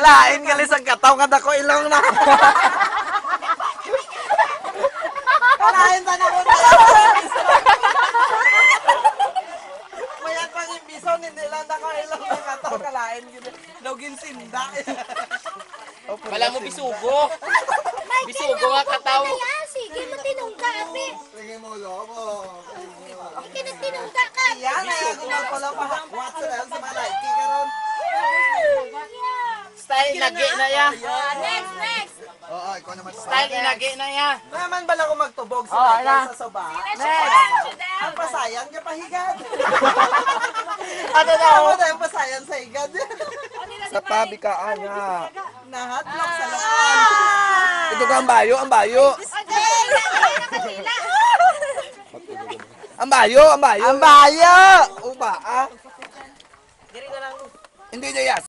Kalain galis ang kataw nga dako ilong na. Kalain ta na ko. Mayat pang imbiso hindi lang dako ilong nga kataw kalain gid. Dogin sinda. Wala mo bisugo. Bisugo nga kataw. Sige, matinungga, ape. Sige mo, lobo. Kinagtinungga ka. Yan ay gumapala pa hakwat sa malaki karon. Style inagi na ya. Next. Oo, ikaw naman. Style inagi na ya. Naman bala ko magtubog sa soba. Ang pasayan ka pahigad. Ano daw? Ano daw yung pasayan sa higad? Sa pabikaan nga. Nahatlak sa lakan. Ito ka ang bayo, ang bayo. Ang bayo, ang bayo. Ang bayo! Uba, ah. Hindi na yan.